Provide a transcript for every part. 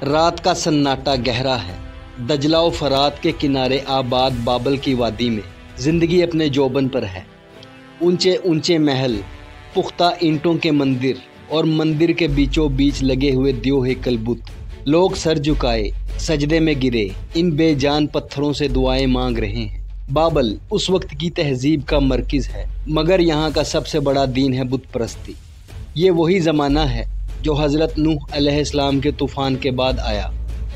رات کا سناٹا گہرا ہے۔ دجلہ و فرات کے کنارے آباد بابل کی وادی میں زندگی اپنے جوبن پر ہے۔ اونچے اونچے محل، پختہ اینٹوں کے مندر اور مندر کے بیچوں بیچ لگے ہوئے دیو ہیکل بت۔ لوگ سر جھکائے سجدے میں گرے ان بے جان پتھروں سے دعائیں مانگ رہے ہیں۔ بابل اس وقت کی تہذیب کا مرکز ہے، مگر یہاں کا سب سے بڑا دین ہے بت پرستی۔ یہ وہی زمانہ ہے جو حضرت نوح علیہ السلام کے طوفان کے بعد آیا۔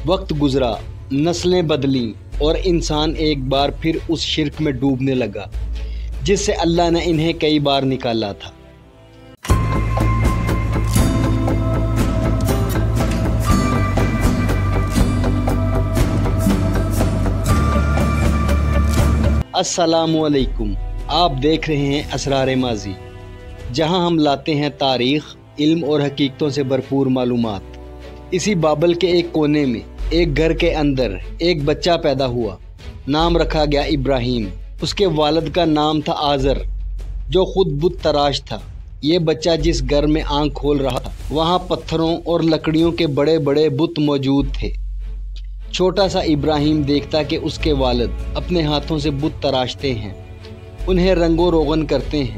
وقت گزرا، نسلیں بدلیں اور انسان ایک بار پھر اس شرک میں ڈوبنے لگا جس سے اللہ نے انہیں کئی بار نکالا تھا۔ السلام علیکم، آپ دیکھ رہے ہیں اسرار ماضی، جہاں ہم لاتے ہیں تاریخ، علم اور حقیقتوں سے بھرپور معلومات۔ اسی بابل کے ایک کونے میں ایک گھر کے اندر ایک بچہ پیدا ہوا۔ نام رکھا گیا ابراہیم۔ اس کے والد کا نام تھا آزر، جو خود بت تراش تھا۔ یہ بچہ جس گھر میں آنکھ کھول رہا تھا وہاں پتھروں اور لکڑیوں کے بڑے بڑے بت موجود تھے۔ چھوٹا سا ابراہیم دیکھتا کہ اس کے والد اپنے ہاتھوں سے بت تراشتے ہیں، انہیں رنگ و روغن کرتے ہیں،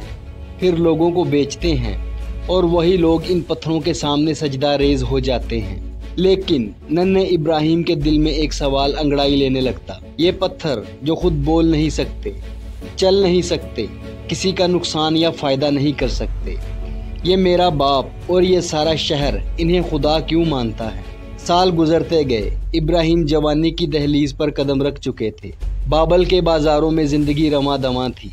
پھر لوگوں کو بیچتے ہیں اور وہی لوگ ان پتھروں کے سامنے سجدہ ریز ہو جاتے ہیں۔ لیکن ننھے ابراہیم کے دل میں ایک سوال انگڑائی لینے لگتا۔ یہ پتھر جو خود بول نہیں سکتے، چل نہیں سکتے، کسی کا نقصان یا فائدہ نہیں کر سکتے، یہ میرا باپ اور یہ سارا شہر انہیں خدا کیوں مانتا ہے؟ سال گزرتے گئے، ابراہیم جوانی کی دہلیز پر قدم رکھ چکے تھے۔ بابل کے بازاروں میں زندگی رواں دواں تھی۔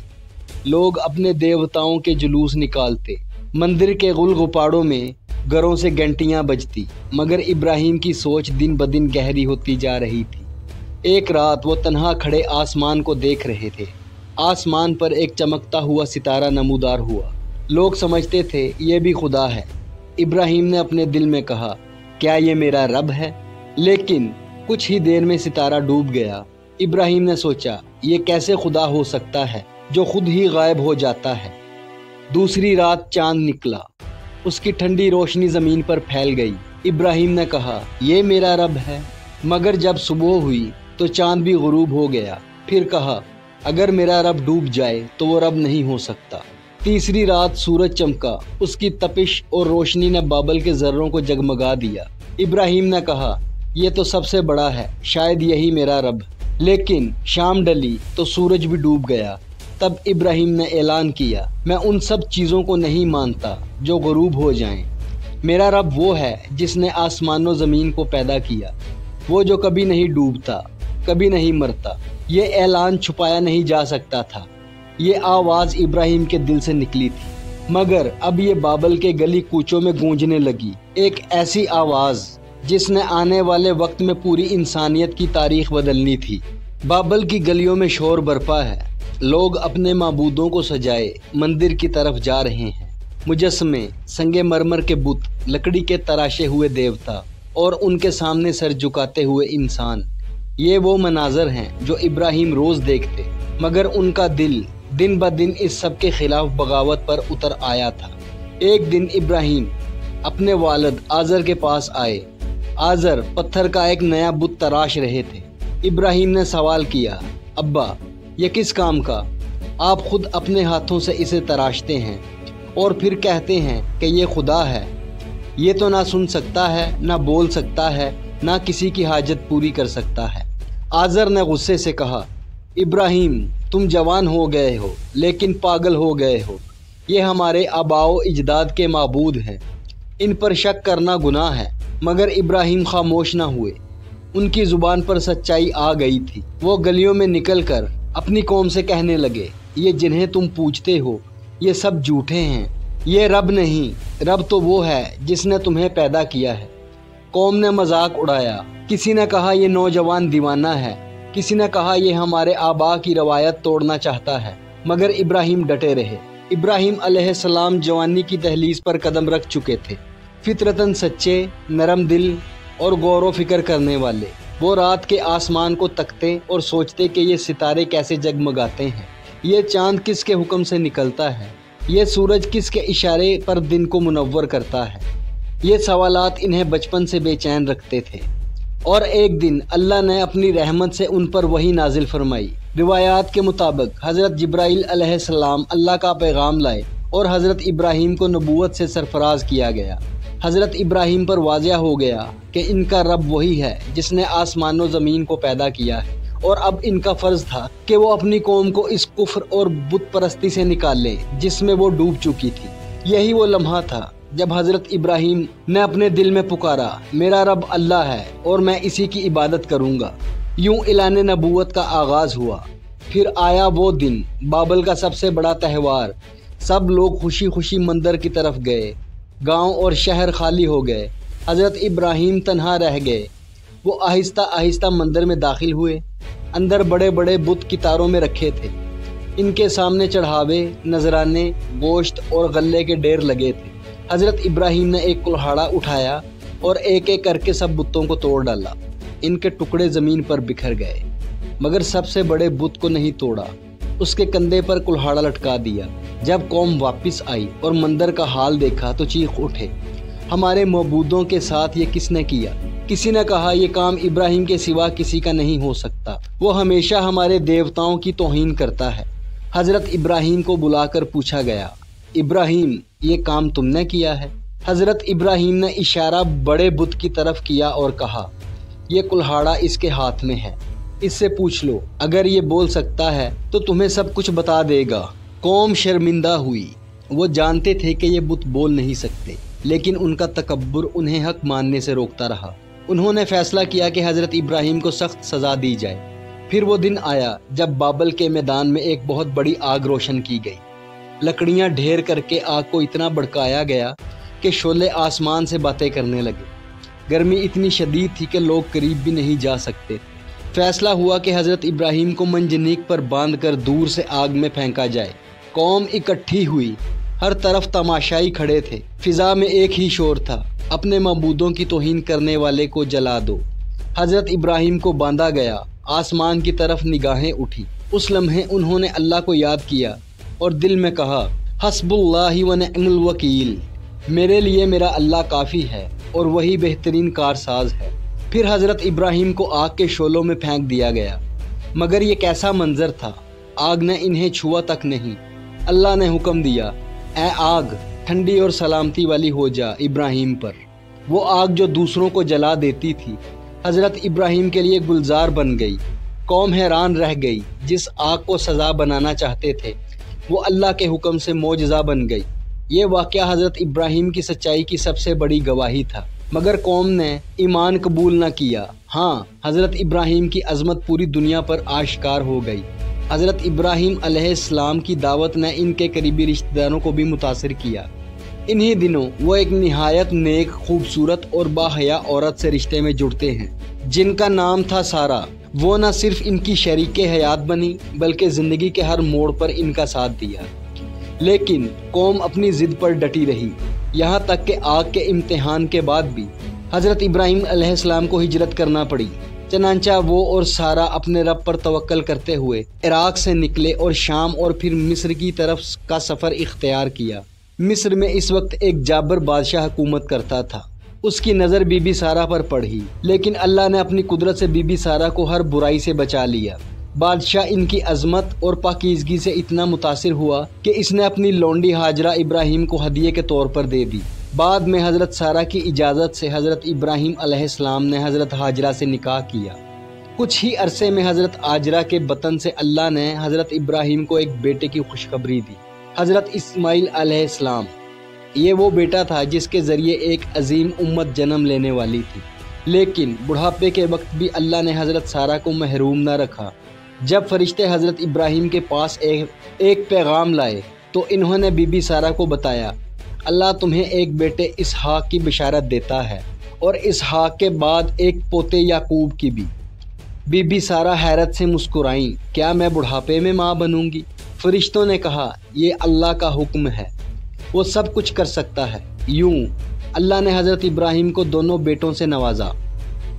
لوگ اپنے دیوتاؤں کے جلوس نکالتے، مندر کے غل غپاڑوں میں گھروں سے گھنٹیاں بجتی، مگر ابراہیم کی سوچ دن بدن گہری ہوتی جا رہی تھی۔ ایک رات وہ تنہا کھڑے آسمان کو دیکھ رہے تھے۔ آسمان پر ایک چمکتا ہوا ستارہ نمودار ہوا۔ لوگ سمجھتے تھے یہ بھی خدا ہے۔ ابراہیم نے اپنے دل میں کہا، کیا یہ میرا رب ہے؟ لیکن کچھ ہی دیر میں ستارہ ڈوب گیا۔ ابراہیم نے سوچا، یہ کیسے خدا ہو سکتا ہے جو خود ہی غائب ہو جاتا ہے؟ دوسری رات چاند نکلا، اس کی ٹھنڈی روشنی زمین پر پھیل گئی۔ ابراہیم نے کہا، یہ میرا رب ہے۔ مگر جب صبح ہوئی تو چاند بھی غروب ہو گیا۔ پھر کہا، اگر میرا رب ڈوب جائے تو وہ رب نہیں ہو سکتا۔ تیسری رات سورج چمکا، اس کی تپش اور روشنی نے بابل کے ذروں کو جگمگا دیا۔ ابراہیم نے کہا، یہ تو سب سے بڑا ہے، شاید یہی میرا رب۔ لیکن شام ڈلی تو سورج بھی ڈوب گیا۔ تب ابراہیم نے اعلان کیا، میں ان سب چیزوں کو نہیں مانتا جو غروب ہو جائیں۔ میرا رب وہ ہے جس نے آسمان و زمین کو پیدا کیا، وہ جو کبھی نہیں ڈوبتا، کبھی نہیں مرتا۔ یہ اعلان چھپایا نہیں جا سکتا تھا۔ یہ آواز ابراہیم کے دل سے نکلی تھی، مگر اب یہ بابل کے گلی کوچوں میں گونجنے لگی، ایک ایسی آواز جس نے آنے والے وقت میں پوری انسانیت کی تاریخ بدلنی تھی۔ بابل کی گلیوں میں شور برپا ہے، لوگ اپنے معبودوں کو سجائے مندر کی طرف جا رہے ہیں۔ مجسمے، سنگ مرمر کے بت، لکڑی کے تراشے ہوئے دیوتا اور ان کے سامنے سر جھکاتے ہوئے انسان، یہ وہ مناظر ہیں جو ابراہیم روز دیکھتے، مگر ان کا دل دن بدن اس سب کے خلاف بغاوت پر اتر آیا تھا۔ ایک دن ابراہیم اپنے والد آزر کے پاس آئے۔ آزر پتھر کا ایک نیا بت تراش رہے تھے۔ ابراہیم نے سوال کیا، ابا یہ کس کام کا؟ آپ خود اپنے ہاتھوں سے اسے تراشتے ہیں اور پھر کہتے ہیں کہ یہ خدا ہے۔ یہ تو نہ سن سکتا ہے، نہ بول سکتا ہے، نہ کسی کی حاجت پوری کر سکتا ہے۔ آزر نے غصے سے کہا، ابراہیم تم جوان ہو گئے ہو لیکن پاگل ہو گئے ہو۔ یہ ہمارے آباء و اجداد کے معبود ہیں، ان پر شک کرنا گناہ ہے۔ مگر ابراہیم خاموش نہ ہوئے، ان کی زبان پر سچائی آ گئی تھی۔ وہ گلیوں میں نکل کر اپنی قوم سے کہنے لگے، یہ جنہیں تم پوجتے ہو یہ سب جھوٹے ہیں، یہ رب نہیں، رب تو وہ ہے جس نے تمہیں پیدا کیا ہے۔ قوم نے مذاق اڑایا، کسی نے کہا یہ نوجوان دیوانہ ہے، کسی نے کہا یہ ہمارے آباء کی روایت توڑنا چاہتا ہے، مگر ابراہیم ڈٹے رہے۔ ابراہیم علیہ السلام جوانی کی دہلیز پر قدم رکھ چکے تھے، فطرتاً سچے، نرم دل اور غور و فکر کرنے والے۔ وہ رات کے آسمان کو تکتے اور سوچتے کہ یہ ستارے کیسے جگمگاتے ہیں، یہ چاند کس کے حکم سے نکلتا ہے، یہ سورج کس کے اشارے پر دن کو منور کرتا ہے۔ یہ سوالات انہیں بچپن سے بے چین رکھتے تھے۔ اور ایک دن اللہ نے اپنی رحمت سے ان پر وحی نازل فرمائی۔ روایات کے مطابق حضرت جبرائیل علیہ السلام اللہ کا پیغام لائے اور حضرت ابراہیم کو نبوت سے سرفراز کیا گیا۔ حضرت ابراہیم پر واضح ہو گیا کہ ان کا رب وہی ہے جس نے آسمان و زمین کو پیدا کیا ہے، اور اب ان کا فرض تھا کہ وہ اپنی قوم کو اس کفر اور بت پرستی سے نکال لیں جس میں وہ ڈوب چکی تھی۔ یہی وہ لمحہ تھا جب حضرت ابراہیم نے اپنے دل میں پکارا، میرا رب اللہ ہے اور میں اسی کی عبادت کروں گا۔ یوں اعلان نبوت کا آغاز ہوا۔ پھر آیا وہ دن، بابل کا سب سے بڑا تہوار۔ سب لوگ خوشی خوشی مندر کی طرف گئے۔ گاؤں اور شہر خالی ہو گئے۔ حضرت ابراہیم تنہا رہ گئے۔ وہ آہستہ آہستہ مندر میں داخل ہوئے۔ اندر بڑے بڑے بت قطاروں میں رکھے تھے۔ ان کے سامنے چڑھاوے، نذرانے، گوشت اور غلے کے ڈھیر لگے تھے۔ حضرت ابراہیم نے ایک کلہاڑا اٹھایا اور ایک ایک کر کے سب بتوں کو توڑ ڈالا۔ ان کے ٹکڑے زمین پر بکھر گئے، مگر سب سے بڑے بت کو نہیں توڑا۔ اس کے کندھے پر کلہاڑا لٹکا دیا۔ جب قوم واپس آئی اور مندر کا حال دیکھا تو چیخ اٹھے، ہمارے معبودوں کے ساتھ یہ کس نے کیا؟ کسی نے کہا، یہ کام ابراہیم کے سوا کسی کا نہیں ہو سکتا، وہ ہمیشہ ہمارے دیوتاؤں کی توہین کرتا ہے۔ حضرت ابراہیم کو بلا کر پوچھا گیا، ابراہیم یہ کام تم نے کیا ہے؟ حضرت ابراہیم نے اشارہ بڑے بت کی طرف کیا اور کہا، یہ کلہاڑا اس کے ہاتھ میں ہے، اس سے پوچھ لو، اگر یہ بول سکتا ہے تو تمہیں سب کچھ بتا دے گا۔ قوم شرمندہ ہوئی۔ وہ جانتے تھے کہ یہ بت بول نہیں سکتے، لیکن ان کا تکبر انہیں حق ماننے سے روکتا رہا۔ انہوں نے فیصلہ کیا کہ حضرت ابراہیم کو سخت سزا دی جائے۔ پھر وہ دن آیا جب بابل کے میدان میں ایک بہت بڑی آگ روشن کی گئی۔ لکڑیاں ڈھیر کر کے آگ کو اتنا بھڑکایا گیا کہ شعلے آسمان سے باتیں کرنے لگے۔ گرمی اتنی شدید تھی کہ لوگ قریب بھی نہیں جا سکتے۔ فیصلہ ہوا کہ حضرت ابراہیم کو منجنیق پر باندھ کر دور سے آگ میں پھینکا جائے۔ قوم اکٹھی ہوئی، ہر طرف تماشائی کھڑے تھے۔ فضا میں ایک ہی شور تھا، اپنے معبودوں کی توہین کرنے والے کو جلا دو۔ حضرت ابراہیم کو باندھا گیا۔ آسمان کی طرف نگاہیں اٹھی۔ اس لمحے انہوں نے اللہ کو یاد کیا اور دل میں کہا، حسب اللہ ونعم الوکیل، میرے لیے میرا اللہ کافی ہے اور وہی بہترین کارساز ہے۔ پھر حضرت ابراہیم کو آگ کے شعلوں میں پھینک دیا گیا، مگر یہ کیسا منظر تھا! آگ نے انہیں چھوا تک نہیں۔ اللہ نے حکم دیا، اے آگ ٹھنڈی اور سلامتی والی ہو جا ابراہیم پر۔ وہ آگ جو دوسروں کو جلا دیتی تھی حضرت ابراہیم کے لیے گلزار بن گئی۔ قوم حیران رہ گئی۔ جس آگ کو سزا بنانا چاہتے تھے وہ اللہ کے حکم سے معجزہ بن گئی۔ یہ واقعہ حضرت ابراہیم کی سچائی کی سب سے بڑی گواہی تھا، مگر قوم نے ایمان قبول نہ کیا۔ ہاں، حضرت ابراہیم کی عظمت پوری دنیا پر آشکار ہو گئی۔ حضرت ابراہیم علیہ السلام کی دعوت نے ان کے قریبی رشتہ داروں کو بھی متاثر کیا۔ انہی دنوں وہ ایک نہایت نیک، خوبصورت اور باحیا عورت سے رشتے میں جڑتے ہیں جن کا نام تھا سارہ۔ وہ نہ صرف ان کی شریک حیات بنی بلکہ زندگی کے ہر موڑ پر ان کا ساتھ دیا۔ لیکن قوم اپنی ضد پر ڈٹی رہی، یہاں تک کہ آگ کے امتحان کے بعد بھی حضرت ابراہیم علیہ السلام کو ہجرت کرنا پڑی۔ چنانچہ وہ اور سارہ اپنے رب پر توکل کرتے ہوئے عراق سے نکلے اور شام اور پھر مصر کی طرف کا سفر اختیار کیا۔ مصر میں اس وقت ایک جابر بادشاہ حکومت کرتا تھا۔ اس کی نظر بی بی سارہ پر پڑی، لیکن اللہ نے اپنی قدرت سے بی بی سارہ کو ہر برائی سے بچا لیا۔ بادشاہ ان کی عظمت اور پاکیزگی سے اتنا متاثر ہوا کہ اس نے اپنی لونڈی ہاجرہ ابراہیم کو ہدیے کے طور پر دے دی۔ بعد میں حضرت سارہ کی اجازت سے حضرت ابراہیم علیہ السلام نے حضرت ہاجرہ سے نکاح کیا۔ کچھ ہی عرصے میں حضرت ہاجرہ کے بطن سے اللہ نے حضرت ابراہیم کو ایک بیٹے کی خوشخبری دی، حضرت اسماعیل علیہ السلام۔ یہ وہ بیٹا تھا جس کے ذریعے ایک عظیم امت جنم لینے والی تھی۔ لیکن بڑھاپے کے وقت بھی اللہ نے حضرت سارہ کو محروم نہ رکھا۔ جب فرشتے حضرت ابراہیم کے پاس ایک پیغام لائے تو انہوں نے بی بی سارہ کو بتایا، اللہ تمہیں ایک بیٹے اسحاق کی بشارت دیتا ہے اور اسحاق کے بعد ایک پوتے یعقوب کی بھی۔ بی بی سارہ حیرت سے مسکرائیں، کیا میں بڑھاپے میں ماں بنوں گی؟ فرشتوں نے کہا، یہ اللہ کا حکم ہے، وہ سب کچھ کر سکتا ہے۔ یوں اللہ نے حضرت ابراہیم کو دونوں بیٹوں سے نوازا۔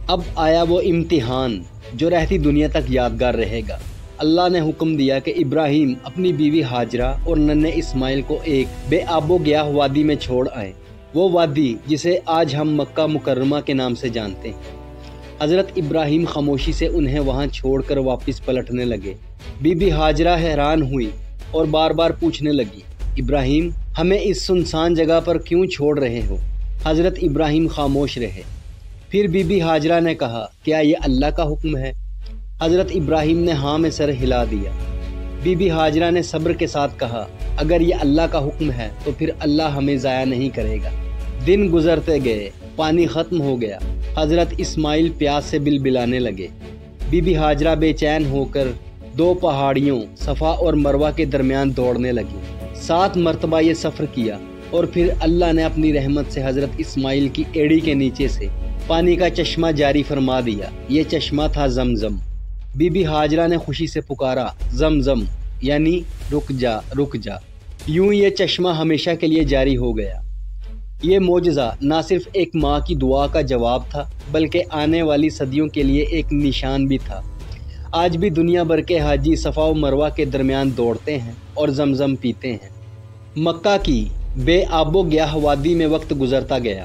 اب آیا وہ امتحان جو رہتی دنیا تک یادگار رہے گا۔ اللہ نے حکم دیا کہ ابراہیم اپنی بیوی ہاجرہ اور ننھے اسماعیل کو ایک بے آب و گیاہ وادی میں چھوڑ آئے، وہ وادی جسے آج ہم مکہ مکرمہ کے نام سے جانتے ہیں۔ حضرت ابراہیم خاموشی سے انہیں وہاں چھوڑ کر واپس پلٹنے لگے۔ بی بی ہاجرہ حیران ہوئی اور بار بار پوچھنے لگی، ابراہیم ہمیں اس سنسان جگہ پر کیوں چھوڑ رہے ہو؟ حضرت ابراہیم خاموش رہے۔ پھر بی بی ہاجرہ نے کہا، کیا یہ اللہ کا حکم ہے؟ حضرت ابراہیم نے ہاں میں سر ہلا دیا۔ بی بی ہاجرہ نے صبر کے ساتھ کہا، اگر یہ اللہ کا حکم ہے تو پھر اللہ ہمیں ضائع نہیں کرے گا۔ دن گزرتے گئے، پانی ختم ہو گیا۔ حضرت اسماعیل پیاس سے بلبلانے لگے۔ بی بی ہاجرہ بے چین ہو کر 2 پہاڑیوں صفا اور مروہ کے درمیان دوڑنے لگی۔ 7 مرتبہ یہ سفر کیا اور پھر اللہ نے اپنی رحمت سے حضرت اسماعیل کی ایڑی کے نیچے سے پانی کا چشمہ جاری فرما دیا۔ یہ چشمہ تھا زمزم۔ بی بی ہاجرہ نے خوشی سے پکارا، زمزم یعنی رک جا رک جا۔ یوں یہ چشمہ ہمیشہ کے لیے جاری ہو گیا۔ یہ معجزہ نہ صرف ایک ماں کی دعا کا جواب تھا بلکہ آنے والی صدیوں کے لیے ایک نشان بھی تھا۔ آج بھی دنیا بھر کے حاجی صفا و مروہ کے درمیان دوڑتے ہیں اور زمزم پیتے ہیں۔ مکہ کی بے آب و گیاہ وادی میں وقت گزرتا گیا۔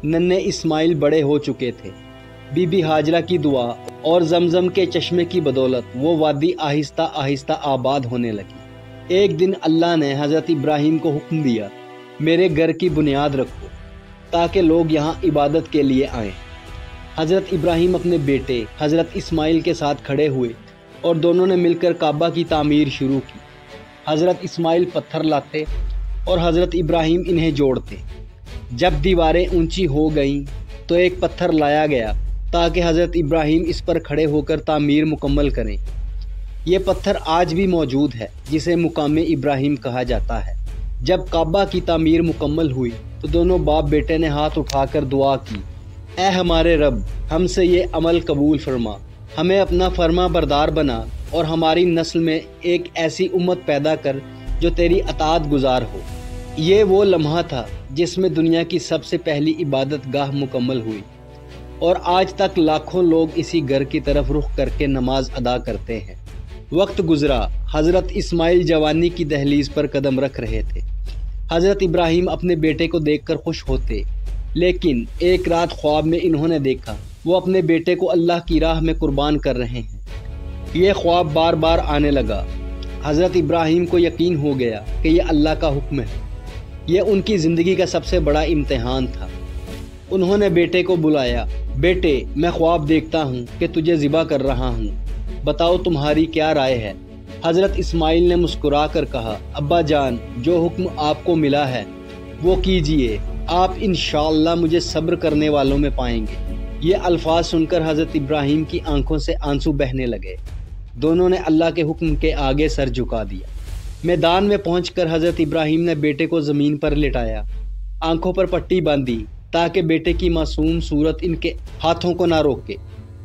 ننھے اسماعیل بڑے ہو چکے تھے۔ بی بی ہاجرہ کی دعا اور زمزم کے چشمے کی بدولت وہ وادی آہستہ آہستہ آباد ہونے لگی۔ ایک دن اللہ نے حضرت ابراہیم کو حکم دیا، میرے گھر کی بنیاد رکھو تاکہ لوگ یہاں عبادت کے لیے آئیں۔ حضرت ابراہیم اپنے بیٹے حضرت اسماعیل کے ساتھ کھڑے ہوئے اور دونوں نے مل کر کعبہ کی تعمیر شروع کی۔ حضرت اسماعیل پتھر لاتے اور حضرت ابراہیم انہیں جوڑتے۔ جب دیواریں اونچی ہو گئیں تو ایک پتھر لایا گیا تاکہ حضرت ابراہیم اس پر کھڑے ہو کر تعمیر مکمل کریں۔ یہ پتھر آج بھی موجود ہے جسے مقام ابراہیم کہا جاتا ہے۔ جب کعبہ کی تعمیر مکمل ہوئی تو دونوں باپ بیٹے نے ہاتھ اٹھا کر دعا کی، اے ہمارے رب، ہم سے یہ عمل قبول فرما، ہمیں اپنا فرما بردار بنا اور ہماری نسل میں ایک ایسی امت پیدا کر جو تیری اطاعت گزار ہو۔ یہ وہ لمحہ تھا جس میں دنیا کی سب سے پہلی عبادت گاہ مکمل ہوئی اور آج تک لاکھوں لوگ اسی گھر کی طرف رخ کر کے نماز ادا کرتے ہیں۔ وقت گزرا، حضرت اسماعیل جوانی کی دہلیز پر قدم رکھ رہے تھے۔ حضرت ابراہیم اپنے بیٹے کو دیکھ کر خوش ہوتے، لیکن ایک رات خواب میں انہوں نے دیکھا وہ اپنے بیٹے کو اللہ کی راہ میں قربان کر رہے ہیں۔ یہ خواب بار بار آنے لگا۔ حضرت ابراہیم کو یقین ہو گیا کہ یہ اللہ کا حکم ہے۔ یہ ان کی زندگی کا سب سے بڑا امتحان تھا۔ انہوں نے بیٹے کو بلایا، بیٹے میں خواب دیکھتا ہوں کہ تجھے ذبح کر رہا ہوں، بتاؤ تمہاری کیا رائے ہے؟ حضرت اسماعیل نے مسکرا کر کہا، ابا جان، جو حکم آپ کو ملا ہے وہ کیجئے، آپ انشاءاللہ مجھے صبر کرنے والوں میں پائیں گے۔ یہ الفاظ سن کر حضرت ابراہیم کی آنکھوں سے آنسو بہنے لگے۔ دونوں نے اللہ کے حکم کے آگے سر جھکا دیا۔ میدان میں پہنچ کر حضرت ابراہیم نے بیٹے کو زمین پر لٹایا، آنکھوں پر پٹی باندھی تاکہ بیٹے کی معصوم صورت ان کے ہاتھوں کو نہ روکے۔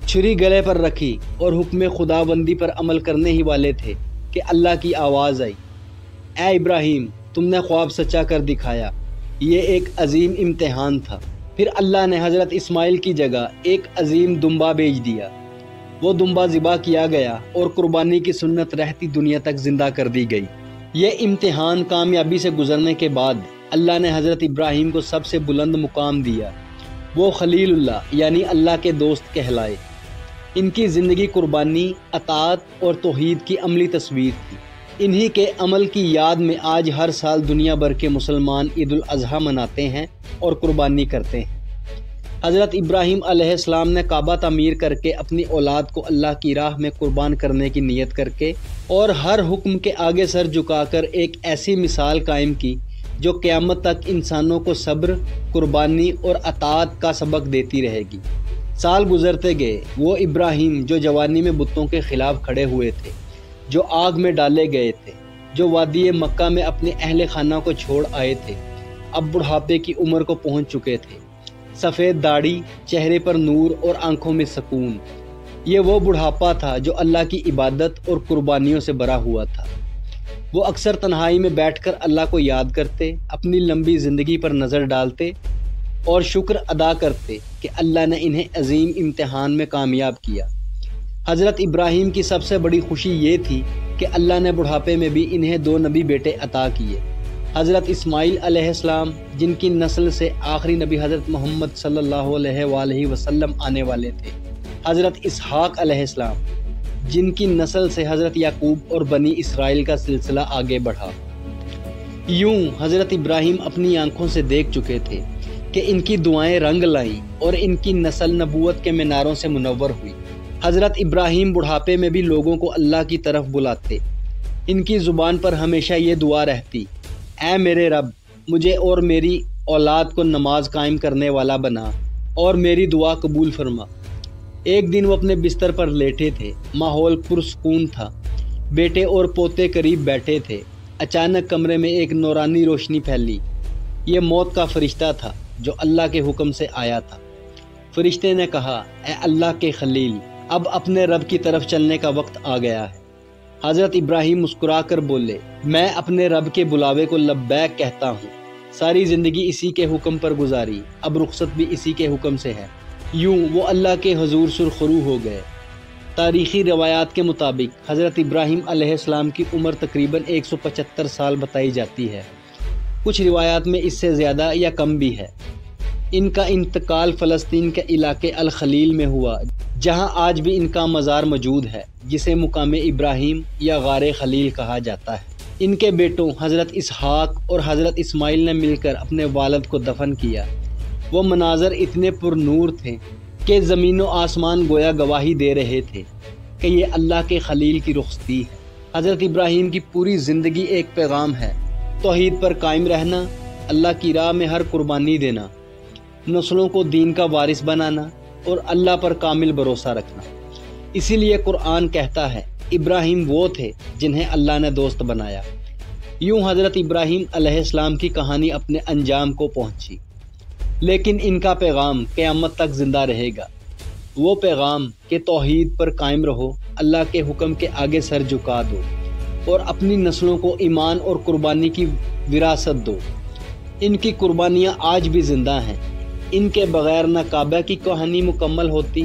چھری گلے پر رکھی اور حکم خداوندی پر عمل کرنے ہی والے تھے کہ اللہ کی آواز آئی، اے ابراہیم، تم نے خواب سچا کر دکھایا۔ یہ ایک عظیم امتحان تھا۔ پھر اللہ نے حضرت اسماعیل کی جگہ ایک عظیم دمبا بھیج دیا۔ وہ دمبا ذبح کیا گیا اور قربانی کی سنت رہتی دنیا تک زندہ کر دی گئی۔ یہ امتحان کامیابی سے گزرنے کے بعد اللہ نے حضرت ابراہیم کو سب سے بلند مقام دیا۔ وہ خلیل اللہ یعنی اللہ کے دوست کہلائے۔ ان کی زندگی قربانی، اطاعت اور توحید کی عملی تصویر تھی۔ انہی کے عمل کی یاد میں آج ہر سال دنیا بھر کے مسلمان عید الاضحیٰ مناتے ہیں اور قربانی کرتے ہیں۔ حضرت ابراہیم علیہ السلام نے کعبہ تعمیر کر کے اپنی اولاد کو اللہ کی راہ میں قربان کرنے کی نیت کر کے اور ہر حکم کے آگے سر جھکا کر ایک ایسی مثال قائم کی جو قیامت تک انسانوں کو صبر، قربانی اور اطاعت کا سبق دیتی رہے گی۔ سال گزرتے گئے، وہ ابراہیم جو جوانی میں بتوں کے خلاف کھڑے ہوئے تھے، جو آگ میں ڈالے گئے تھے، جو وادی مکہ میں اپنے اہل خانہ کو چھوڑ آئے تھے، اب بڑھاپے کی عمر کو پہنچ چکے تھے۔ سفید داڑھی، چہرے پر نور اور آنکھوں میں سکون۔ یہ وہ بڑھاپا تھا جو اللہ کی عبادت اور قربانیوں سے بھرا ہوا تھا۔ وہ اکثر تنہائی میں بیٹھ کر اللہ کو یاد کرتے، اپنی لمبی زندگی پر نظر ڈالتے اور شکر ادا کرتے کہ اللہ نے انہیں عظیم امتحان میں کامیاب کیا۔ حضرت ابراہیم کی سب سے بڑی خوشی یہ تھی کہ اللہ نے بڑھاپے میں بھی انہیں 2 نبی بیٹے عطا کیے، حضرت اسماعیل علیہ السلام جن کی نسل سے آخری نبی حضرت محمد صلی اللہ علیہ وآلہ وسلم آنے والے تھے، حضرت اسحاق علیہ السلام، جن کی نسل سے حضرت یعقوب اور بنی اسرائیل کا سلسلہ آگے بڑھا۔ یوں حضرت ابراہیم اپنی آنکھوں سے دیکھ چکے تھے کہ ان کی دعائیں رنگ لائیں اور ان کی نسل نبوت کے میناروں سے منور ہوئی۔ حضرت ابراہیم بڑھاپے میں بھی لوگوں کو اللہ کی طرف بلاتے۔ ان کی زبان پر ہمیشہ یہ دعا رہتی، اے میرے رب، مجھے اور میری اولاد کو نماز قائم کرنے والا بنا اور میری دعا قبول فرما۔ ایک دن وہ اپنے بستر پر لیٹے تھے، ماحول پرسکون تھا، بیٹے اور پوتے قریب بیٹھے تھے۔ اچانک کمرے میں ایک نورانی روشنی پھیلی۔ یہ موت کا فرشتہ تھا جو اللہ کے حکم سے آیا تھا۔ فرشتے نے کہا، اے اللہ کے خلیل، اب اپنے رب کی طرف چلنے کا وقت آ گیا ہے۔ حضرت ابراہیم مسکرا کر بولے، میں اپنے رب کے بلاوے کو لبیک کہتا ہوں۔ ساری زندگی اسی کے حکم پر گزاری، اب رخصت بھی اسی کے حکم سے ہے۔ یوں وہ اللہ کے حضور سرخرو ہو گئے۔ تاریخی روایات کے مطابق حضرت ابراہیم علیہ السلام کی عمر تقریباً 175 سال بتائی جاتی ہے، کچھ روایات میں اس سے زیادہ یا کم بھی ہے۔ ان کا انتقال فلسطین کے علاقے الخلیل میں ہوا، جہاں آج بھی ان کا مزار موجود ہے، جسے مقام ابراہیم یا غار خلیل کہا جاتا ہے۔ ان کے بیٹوں حضرت اسحاق اور حضرت اسماعیل نے مل کر اپنے والد کو دفن کیا۔ وہ مناظر اتنے پر نور تھے کہ زمین و آسمان گویا گواہی دے رہے تھے کہ یہ اللہ کے خلیل کی رخصتی ہے۔ حضرت ابراہیم کی پوری زندگی ایک پیغام ہے، توحید پر قائم رہنا، اللہ کی راہ میں ہر قربانی دینا، نسلوں کو دین کا وارث بنانا اور اللہ پر کامل بھروسہ رکھنا۔ اسی لیے قرآن کہتا ہے، ابراہیم وہ تھے جنہیں اللہ نے دوست بنایا۔ یوں حضرت ابراہیم علیہ السلام کی کہانی اپنے انجام کو پہنچی، لیکن ان کا پیغام قیامت تک زندہ رہے گا۔ وہ پیغام کہ توحید پر قائم رہو، اللہ کے حکم کے آگے سر جھکا دو اور اپنی نسلوں کو ایمان اور قربانی کی وراثت دو۔ ان کی قربانیاں آج بھی زندہ ہیں۔ ان کے بغیر نہ کعبہ کی کہانی مکمل ہوتی،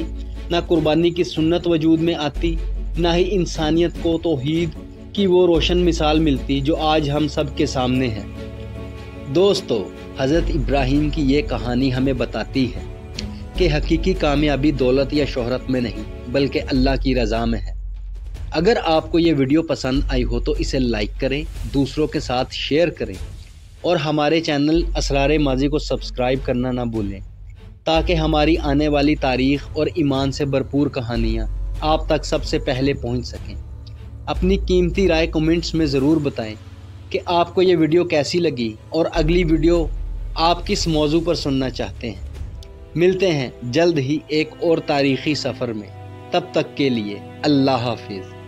نہ قربانی کی سنت وجود میں آتی، نہ ہی انسانیت کو توحید کی وہ روشن مثال ملتی جو آج ہم سب کے سامنے ہے۔ دوستو، حضرت ابراہیم کی یہ کہانی ہمیں بتاتی ہے کہ حقیقی کامیابی دولت یا شہرت میں نہیں، بلکہ اللہ کی رضا میں ہے۔ اگر آپ کو یہ ویڈیو پسند آئی ہو تو اسے لائک کریں، دوسروں کے ساتھ شیئر کریں اور ہمارے چینل اسرار ماضی کو سبسکرائب کرنا نہ بھولیں، تاکہ ہماری آنے والی تاریخ اور ایمان سے بھرپور کہانیاں آپ تک سب سے پہلے پہنچ سکیں۔ اپنی قیمتی رائے کمنٹس میں ضرور بتائیں کہ آپ کو یہ ویڈیو کیسی لگی اور اگلی ویڈیو آپ کس موضوع پر سننا چاہتے ہیں۔ ملتے ہیں جلد ہی ایک اور تاریخی سفر میں، تب تک کے لیے اللہ حافظ۔